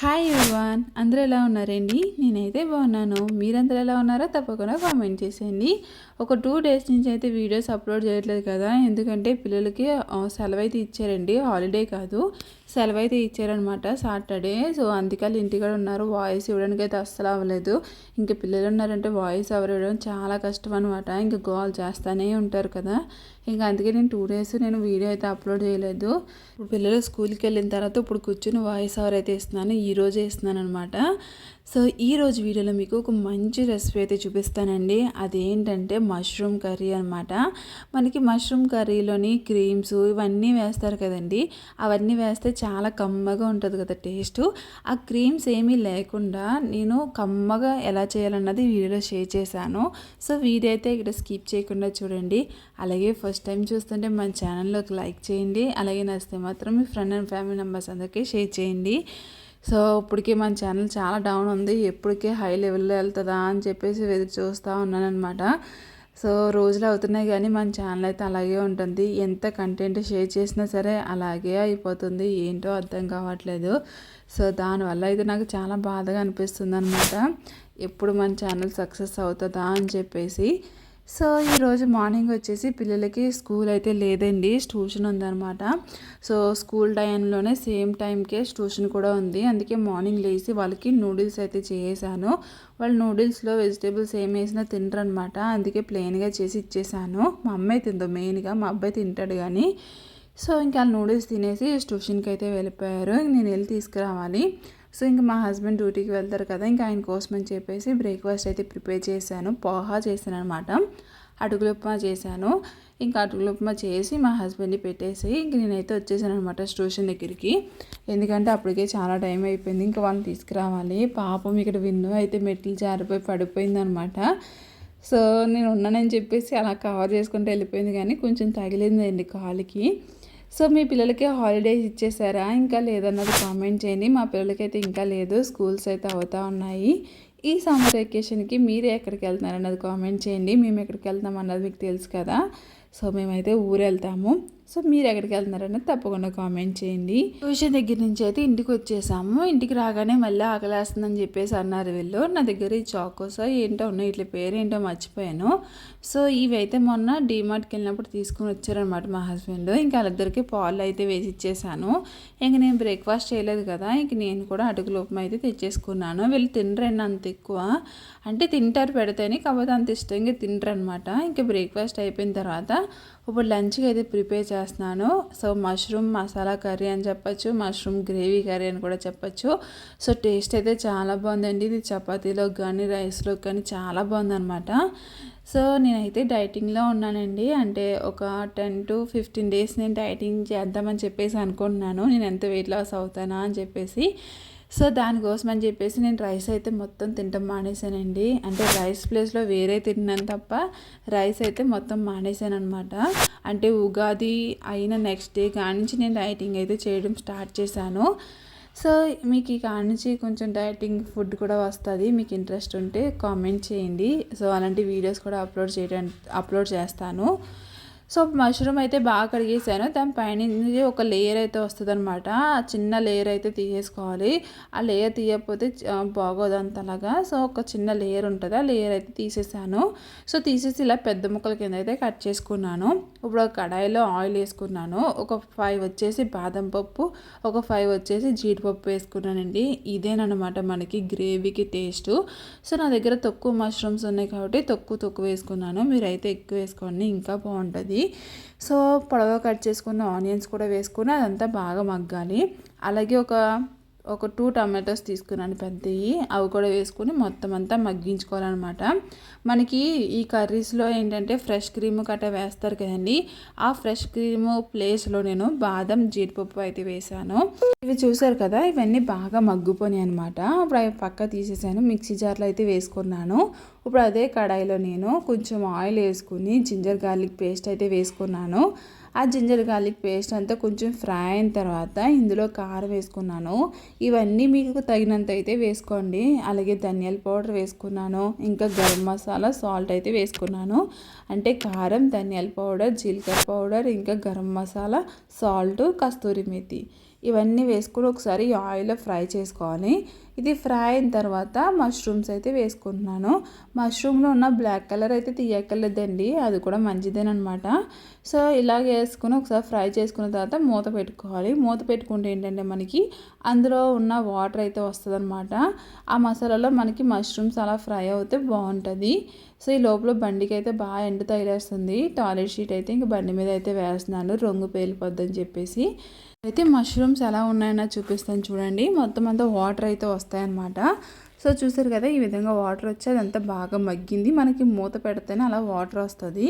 Hi everyone, అందరూ ఎలా ఉన్నారండి? నేనైతే బాగున్నాను. మీరందరూ ఎలా ఉన్నారో తప్పకుండా కామెంట్ చేసేయండి. ఒక 2 డేస్ నుంచి అయితే వీడియోస్ అప్లోడ్ చేయట్లేదు కదా, ఎందుకంటే పిల్లలకి సెలవు అయితే ఇచ్చారండి. హాలిడే కాదు, సెలవు అయితే ఇచ్చారనమాట సాటర్డే. సో అందుకని ఇంటికాడ ఉన్నారు. వాయిస్ ఇవ్వడానికి అయితే అస్సలు అవ్వలేదు. ఇంకా పిల్లలు ఉన్నారంటే వాయిస్ ఎవరు ఇవ్వడం చాలా కష్టం అనమాట. ఇంకా గోల్ చేస్తూనే ఉంటారు కదా, ఇంకా అందుకే నేను 2 డేస్ వీడియో అయితే అప్లోడ్ చేయలేదు. ఇప్పుడు పిల్లలు స్కూల్కి వెళ్ళిన తర్వాత ఇప్పుడు కూర్చుని వాయిస్ ఓవర్ అయితే ఇస్తున్నాను. ఈరోజే ఇస్తున్నాను అనమాట. సో ఈరోజు వీడియోలో మీకు ఒక మంచి రెసిపీ అయితే చూపిస్తానండి. అదేంటంటే మష్రూమ్ కర్రీ అనమాట. మనకి మష్రూమ్ కర్రీలోని క్రీమ్స్ ఇవన్నీ వేస్తారు కదండి, అవన్నీ వేస్తే చాలా కమ్మగా ఉంటుంది కదా టేస్ట్. ఆ క్రీమ్స్ ఏమీ లేకుండా నేను కమ్మగా ఎలా చేయాలన్నది వీడియోలో షేర్ చేశాను. సో వీడియో అయితే ఇక్కడ స్కిప్ చేయకుండా చూడండి. అలాగే ఫస్ట్ టైం చూస్తుంటే మన ఛానల్లోకి లైక్ చేయండి. అలాగే నచ్చితే మాత్రం మీ ఫ్రెండ్ అండ్ ఫ్యామిలీ మెంబర్స్ అందరికీ షేర్ చేయండి. సో ఇప్పటికీ మన ఛానల్ చాలా డౌన్ ఉంది. ఎప్పటికీ హై లెవెల్లో వెళ్తుందా అని చెప్పేసి ఎదురు చూస్తూ ఉన్నానమాట. సో రోజులు అవుతున్నాయి కానీ మన ఛానల్ అయితే అలాగే ఉంటుంది. ఎంత కంటెంట్ షేర్ చేసినా సరే అలాగే అయిపోతుంది. ఏంటో అర్థం కావట్లేదు. సో దానివల్ల అయితే నాకు చాలా బాధగా అనిపిస్తుంది అనమాట. ఎప్పుడు మన ఛానల్ సక్సెస్ అవుతుందా అని చెప్పేసి. సో ఈరోజు మార్నింగ్ వచ్చేసి పిల్లలకి స్కూల్ అయితే లేదండి, ట్యూషన్ ఉందన్నమాట. సో స్కూల్ టైంలోనే సేమ్ టైంకే ట్యూషన్ కూడా ఉంది. అందుకే మార్నింగ్ లేచి వాళ్ళకి నూడిల్స్ అయితే చేసాను. వాళ్ళు నూడిల్స్లో వెజిటేబుల్స్ ఏం వేసినా తింటారనమాట. అందుకే ప్లెయిన్గా చేసి ఇచ్చేసాను. మా అమ్మాయి తిందో మెయిన్గా, మా అబ్బాయి తింటాడు కానీ. సో ఇంకా నూడిల్స్ తినేసి ట్యూషన్కి అయితే వెళ్ళిపోయారు. నేను వెళ్ళి తీసుకురావాలి. సో ఇంకా మా హస్బెండ్ డ్యూటీకి వెళ్తారు కదా, ఇంకా ఆయన కోసం అని చెప్పేసి బ్రేక్ఫాస్ట్ అయితే ప్రిపేర్ చేశాను. పోహా చేశాను అనమాట. అటుకుల ఉప్మా చేశాను. ఇంకా అటుకుల ఉప్మా చేసి మా హస్బెండ్ని పెట్టేసి ఇంక నేనైతే వచ్చేసాను అనమాట స్టేషన్ దగ్గరికి. ఎందుకంటే అప్పటికే చాలా టైం అయిపోయింది, ఇంకా వాళ్ళని తీసుకురావాలి. పాపం ఇక్కడ విన్ను అయితే మెట్లు జారిపోయి పడిపోయింది అనమాట. సో నేను ఉన్నానని చెప్పేసి అలా కవర్ చేసుకుంటూ వెళ్ళిపోయింది, కానీ కొంచెం తగిలిందండి కాలుకి. సో మీ పిల్లలకి హాలిడేస్ ఇచ్చేసారా ఇంకా లేదన్నది కామెంట్ చేయండి. మా పిల్లలకైతే ఇంకా లేదు, స్కూల్స్ అయితే అవుతూ ఉన్నాయి. ఈ సమ్మర్ వెకేషన్కి మీరు ఎక్కడికి వెళ్తున్నారు అన్నది కామెంట్ చేయండి. మేము ఎక్కడికి వెళ్తాం అన్నది మీకు తెలుసు కదా. సో మేమైతే ఊరు వెళ్తాము. సో మీరు ఎక్కడికి వెళ్తున్నారన్నది తప్పకుండా కామెంట్ చేయండి. ట్యూషన్ దగ్గర నుంచి అయితే ఇంటికి వచ్చేసాము. ఇంటికి రాగానే మళ్ళీ ఆకలేస్తుందని చెప్పేసి అన్నారు వీళ్ళు. నా దగ్గర ఈ చాకోసా ఏంటో ఉన్నాయి, ఇట్లా పేరేంటో మర్చిపోయాను. సో ఇవి అయితే మొన్న డీమార్ట్కి వెళ్ళినప్పుడు తీసుకుని వచ్చారనమాట మా హస్బెండ్. ఇంకా వాళ్ళిద్దరికి పాలు అయితే వేసి ఇచ్చేసాను. ఇంక నేను బ్రేక్ఫాస్ట్ చేయలేదు కదా, ఇంక నేను కూడా అటుకుల ఉప్మా అయితే తెచ్చేసుకున్నాను. వీళ్ళు తినరండి అంత ఎక్కువ, అంటే తింటారు పెడితేనే, కాకపోతే అంత ఇష్టంగా తింటారు అనమాట. ఇంకా బ్రేక్ఫాస్ట్ అయిపోయిన తర్వాత ఇప్పుడు లంచ్కి అయితే ప్రిపేర్ చేస్తున్నాను. సో మష్రూమ్ మసాలా కర్రీ అని చెప్పచ్చు, మష్రూమ్ గ్రేవీ కర్రీ అని కూడా చెప్పచ్చు. సో టేస్ట్ అయితే చాలా బాగుందండి. ఇది చపాతీలో కానీ రైస్లో కానీ చాలా బాగుందన్నమాట. సో నేనైతే డైటింగ్లో ఉన్నానండి. అంటే ఒక 10 to 15 డేస్ నేను డైటింగ్ చేద్దామని చెప్పేసి అనుకుంటున్నాను. నేను ఎంత వెయిట్ లాస్ అవుతానా అని చెప్పేసి. సో దానికోసం అని చెప్పేసి నేను రైస్ అయితే మొత్తం తినటం మానేశానండి. అంటే రైస్ ప్లేస్లో వేరే తిన్నాను తప్ప రైస్ అయితే మొత్తం మానేశాను అనమాట. అంటే ఉగాది అయిన నెక్స్ట్ డే కాడి నుంచి నేను డైటింగ్ అయితే చేయడం స్టార్ట్ చేశాను. సో మీకు ఈ కాడి నుంచి కొంచెం డైటింగ్ ఫుడ్ కూడా వస్తుంది. మీకు ఇంట్రెస్ట్ ఉంటే కామెంట్ చేయండి. సో అలాంటి వీడియోస్ కూడా అప్లోడ్ చేస్తాను. సో మష్రూమ్ అయితే బాగా కడిగేసాను. దాని పైన ఒక లేయర్ అయితే వస్తుంది అనమాట. ఆ చిన్న లేయర్ అయితే తీసేసుకోవాలి. ఆ లేయర్ తీయకపోతే బాగోదు అంతలాగా. సో ఒక చిన్న లేయర్ ఉంటుంది, ఆ లేయర్ అయితే తీసేసాను. సో తీసేసి ఇలా పెద్ద ముక్కల కింద అయితే కట్ చేసుకున్నాను. ఇప్పుడు ఒక కడాయిలో ఆయిల్ వేసుకున్నాను. ఒక 5 వచ్చేసి బాదం పప్పు, ఒక 5 వచ్చేసి జీడిపప్పు వేసుకున్నానండి. ఇదేనమాట మనకి గ్రేవీకి టేస్ట్. సో నా దగ్గర తక్కువ మష్రూమ్స్ ఉన్నాయి కాబట్టి తక్కువ వేసుకున్నాను. మీరైతే ఎక్కువ వేసుకోండి, ఇంకా బాగుంటుంది. సో పొడవుగా కట్ చేసుకున్న ఆనియన్స్ కూడా వేసుకుని అదంతా బాగా మగ్గాలి. అలాగే ఒక 2 టమాటోస్ తీసుకున్నాను పెద్దవి, అవి కూడా వేసుకుని మొత్తం అంతా మగ్గించుకోవాలన్నమాట. మనకి ఈ కర్రీస్లో ఏంటంటే ఫ్రెష్ క్రీమ్ కట్ట వేస్తారు కదండి, ఆ ఫ్రెష్ క్రీమ్ ప్లేస్లో నేను బాదం జీడిపప్పు అయితే వేసాను. ఇవి చూసారు కదా, ఇవన్నీ బాగా మగ్గిపోయాయి అనమాట. ఇప్పుడు అవి పక్క తీసేసాను, మిక్సీ జార్లో అయితే వేసుకున్నాను. ఇప్పుడు అదే కడాయిలో నేను కొంచెం ఆయిల్ వేసుకుని జింజర్ గార్లిక్ పేస్ట్ అయితే వేసుకున్నాను. ఆ జింజర్ గార్లిక్ పేస్ట్ అంతా కొంచెం ఫ్రై అయిన తర్వాత ఇందులో కారం వేసుకున్నాను. ఇవన్నీ మీకు తగినంత అయితే వేసుకోండి. అలాగే ధనియాల పౌడర్ వేసుకున్నాను, ఇంకా గరం మసాలా సాల్ట్ అయితే వేసుకున్నాను. అంటే కారం, ధనియాల పౌడర్, జీలకర్ర పౌడర్, ఇంకా గరం మసాలా, సాల్ట్, కస్తూరి మేతి ఇవన్నీ వేసుకొని ఒకసారి ఆయిల్లో ఫ్రై చేసుకోవాలి. ఇది ఫ్రై అయిన తర్వాత మష్రూమ్స్ అయితే వేసుకుంటున్నాను. మష్రూమ్లో ఉన్న బ్లాక్ కలర్ అయితే తీయక్కర్లేదండి, అది కూడా మంచిదేనమాట. సో ఇలాగ వేసుకుని ఒకసారి ఫ్రై చేసుకున్న తర్వాత మూత పెట్టుకోవాలి. మూత పెట్టుకుంటే ఏంటంటే మనకి అందులో ఉన్న వాటర్ అయితే వస్తుంది అనమాట. ఆ మసాలాలో మనకి మష్రూమ్స్ అలా ఫ్రై అవుతే బాగుంటుంది. సో ఈ లోపల బండికి అయితే బాగా ఎండ తగిలేస్తుంది. టాయిలెట్ షీట్ అయితే ఇంక బండి మీద అయితే వేస్తున్నాను, రంగు పేలిపోద్దని చెప్పేసి. అయితే మష్రూమ్స్ ఎలా ఉన్నాయన్నా చూపిస్తాను చూడండి. మొత్తం అంతా వాటర్ అయితే వస్తాయన్నమాట. సో చూసారు కదా, ఈ విధంగా వాటర్ వచ్చి అదంతా బాగా మగ్గింది. మనకి మూత పెడితేనే అలా వాటర్ వస్తుంది.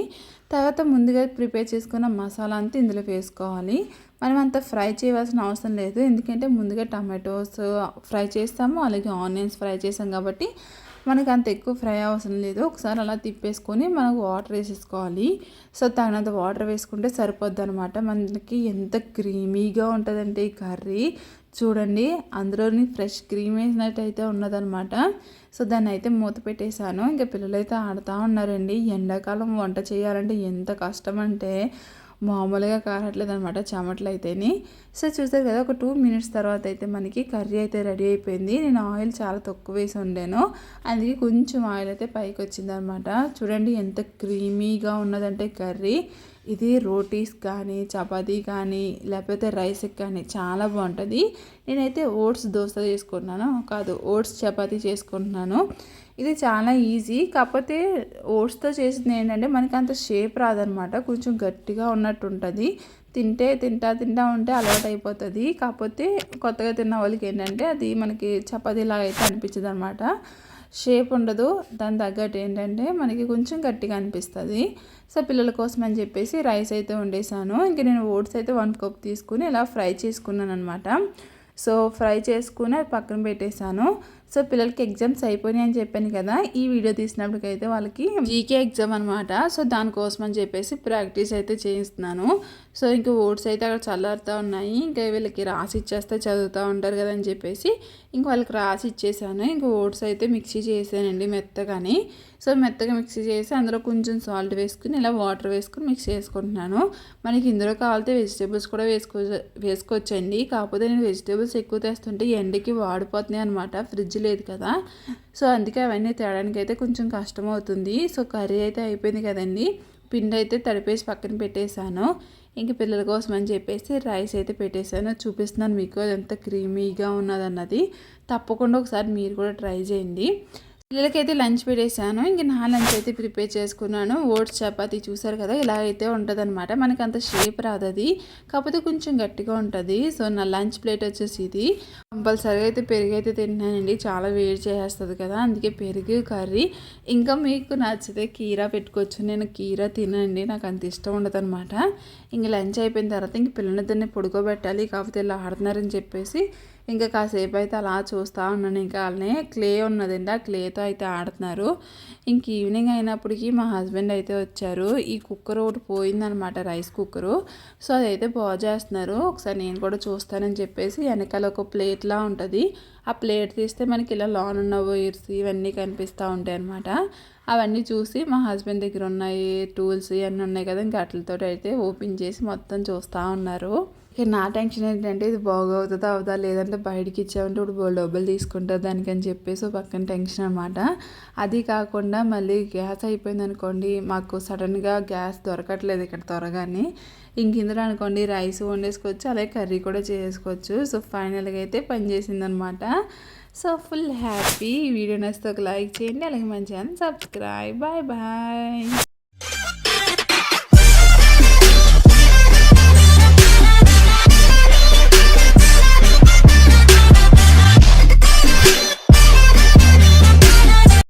తర్వాత ముందుగా ప్రిపేర్ చేసుకున్న మసాలా అంతా ఇందులో వేసుకోవాలి. మనం అంత ఫ్రై చేయవలసిన అవసరం లేదు, ఎందుకంటే ముందుగా టమాటోస్ ఫ్రై చేస్తాము, అలాగే ఆనియన్స్ ఫ్రై చేసాం కాబట్టి మనకు అంత ఎక్కువ ఫ్రై అవసరం లేదు. ఒకసారి అలా తిప్పేసుకొని మనకు వాటర్ వేసేసుకోవాలి. సో తగినంత వాటర్ వేసుకుంటే సరిపోద్ది అనమాట. మనకి ఎంత క్రీమీగా ఉంటుందంటే ఈ కర్రీ చూడండి, అందులోని ఫ్రెష్ క్రీమ్ వేసినట్టు అయితే ఉన్నదనమాట. సో దాన్ని అయితే మూత పెట్టేశాను. ఇంకా పిల్లలు అయితే ఆడుతూ ఉన్నారండి. ఎండాకాలం వంట చేయాలంటే ఎంత కష్టం అంటే మామూలుగా కారట్లేదు అనమాట, చెమటలు అయితేని. సో చూసారు కదా, ఒక 2 minutes తర్వాత అయితే మనకి కర్రీ అయితే రెడీ అయిపోయింది. నేను ఆయిల్ చాలా తక్కువ వేసి ఉండాను, అందుకే కొంచెం ఆయిల్ అయితే పైకి వచ్చింది అనమాట. చూడండి ఎంత క్రీమీగా ఉన్నదంటే కర్రీ. ఇది రోటీస్ కానీ చపాతీ కానీ లేకపోతే రైస్కి కానీ చాలా బాగుంటుంది. నేనైతే ఓట్స్ దోశ చేసుకుంటున్నాను, కాదు ఓట్స్ చపాతీ చేసుకుంటున్నాను. ఇది చాలా ఈజీ, కాకపోతే ఓట్స్తో చేసింది ఏంటంటే మనకి అంత షేప్ రాదనమాట, కొంచెం గట్టిగా ఉన్నట్టు ఉంటుంది. తింటా ఉంటే అలవాటు అయిపోతుంది. కాకపోతే కొత్తగా తిన్న వాళ్ళకి ఏంటంటే అది మనకి చపాతీలాగా అయితే అనిపించదు అనమాట, షేప్ ఉండదు. దాని తగ్గట్టు ఏంటంటే మనకి కొంచెం గట్టిగా అనిపిస్తుంది. సో పిల్లల కోసం అని చెప్పేసి రైస్ అయితే వండేసాను. ఇంక నేను ఓట్స్ అయితే 1 cup తీసుకుని ఇలా ఫ్రై చేసుకున్నాను అనమాట. సో ఫ్రై చేసుకుని అది పక్కన పెట్టేశాను. సో పిల్లలకి ఎగ్జామ్స్ అయిపోయినాయి అని చెప్పాను కదా, ఈ వీడియో తీసినప్పటికైతే వాళ్ళకి జీకే ఎగ్జామ్ అనమాట. సో దానికోసం అని చెప్పేసి ప్రాక్టీస్ అయితే చేయిస్తున్నాను. సో ఇంక ఓట్స్ అయితే అక్కడ చల్లారుతూ ఉన్నాయి. ఇంకా వీళ్ళకి రాసి ఇచ్చేస్తే చదువుతూ ఉంటారు కదా అని చెప్పేసి ఇంక వాళ్ళకి రాసి ఇచ్చేసాను. ఇంక ఓట్స్ అయితే మిక్సీ చేసానండి మెత్తగాని. సో మెత్తగా మిక్సీ చేసి అందులో కొంచెం సాల్ట్ వేసుకుని ఇలా వాటర్ వేసుకుని మిక్స్ చేసుకుంటున్నాను. మనకి ఇందులో కావాలితే వెజిటేబుల్స్ కూడా వేసుకోవచ్చండి. కాకపోతే నేను వెజిటేబుల్స్ ఎక్కువ తెస్తుంటే ఎండకి వాడిపోతున్నాయి అనమాట, ఫ్రిడ్జ్ లేదు కదా. సో అందుకే అవన్నీ తేడానికి అయితే కొంచెం కష్టం అవుతుంది. సో కర్రీ అయితే అయిపోయింది కదండి, పిండి అయితే తడిపేసి పక్కన పెట్టేశాను. ఇంక పిల్లల కోసం అని చెప్పేసి రైస్ అయితే పెట్టేశాను, చూపిస్తున్నాను మీకు అది ఎంత క్రీమీగా ఉన్నదన్నది. తప్పకుండా ఒకసారి మీరు కూడా ట్రై చేయండి. పిల్లలకైతే లంచ్ పెట్టేశాను. ఇంక నా లంచ్ అయితే ప్రిపేర్ చేసుకున్నాను. ఓట్స్ చపాతీ చూసారు కదా, ఇలా అయితే ఉంటుంది అనమాట. మనకి అంత షేప్ రాదు అది, కాకపోతే కొంచెం గట్టిగా ఉంటుంది. సో నా లంచ్ ప్లేట్ వచ్చేసి ఇది. కంపల్సరీగా అయితే పెరుగు అయితే తింటున్నానండి, చాలా వేడి చేసేస్తుంది కదా, అందుకే పెరుగు కర్రీ. ఇంకా మీకు నచ్చితే కీరా పెట్టుకోవచ్చు, నేను కీరా తినండి, నాకు అంత ఇష్టం ఉండదు అనమాట. ఇంక లంచ్ అయిపోయిన తర్వాత ఇంక పిల్లలిద్దరిని పడుకోబెట్టాలి, కాకపోతే ఇలా ఆడుతున్నారని చెప్పేసి ఇంకా కాసేపు అయితే అలా చూస్తూ ఉన్నాను. ఇంకా వాళ్ళని క్లే ఉన్నదండి, ఆ క్లేతో అయితే ఆడుతున్నారు. ఇంక ఈవినింగ్ అయినప్పటికీ మా హస్బెండ్ అయితే వచ్చారు. ఈ కుక్కర్ ఒకటి పోయిందనమాట, రైస్ కుక్కరు. సో అదైతే బాగు చేస్తున్నారు. ఒకసారి నేను కూడా చూస్తానని చెప్పేసి వెనకాల ఒక ప్లేట్లా ఉంటుంది, ఆ ప్లేట్ తీస్తే మనకి ఇలా లోన్ ఉన్న వైర్స్ ఇవన్నీ కనిపిస్తూ ఉంటాయి అనమాట. అవన్నీ చూసి మా హస్బెండ్ దగ్గర ఉన్నాయి టూల్స్ ఇవన్నీ ఉన్నాయి కదా, ఇంకా వాటితో అయితే ఓపెన్ చేసి మొత్తం చూస్తూ ఉన్నారు. ఇక నా టెన్షన్ ఏంటంటే ఇది బాగవుతుందా అవుదా, లేదంటే బయటికి ఇచ్చామంటే ఇప్పుడు డబ్బులు తీసుకుంటారు దానికని చెప్పేసి పక్కన టెన్షన్ అనమాట. అది కాకుండా మళ్ళీ గ్యాస్ అయిపోయింది అనుకోండి, మాకు సడన్గా గ్యాస్ దొరకట్లేదు ఇక్కడ త్వరగానే. ఇంక ఇందులో అనుకోండి రైస్ వండేసుకోవచ్చు, అలాగే కర్రీ కూడా చేసుకోవచ్చు. సో ఫైనల్గా అయితే పనిచేసింది అనమాట. So full happy. ఈ వీడియో నచ్చితే ఒక లైక్ చేయండి, అలాగే మంచిగా సబ్స్క్రైబ్. Bye bye.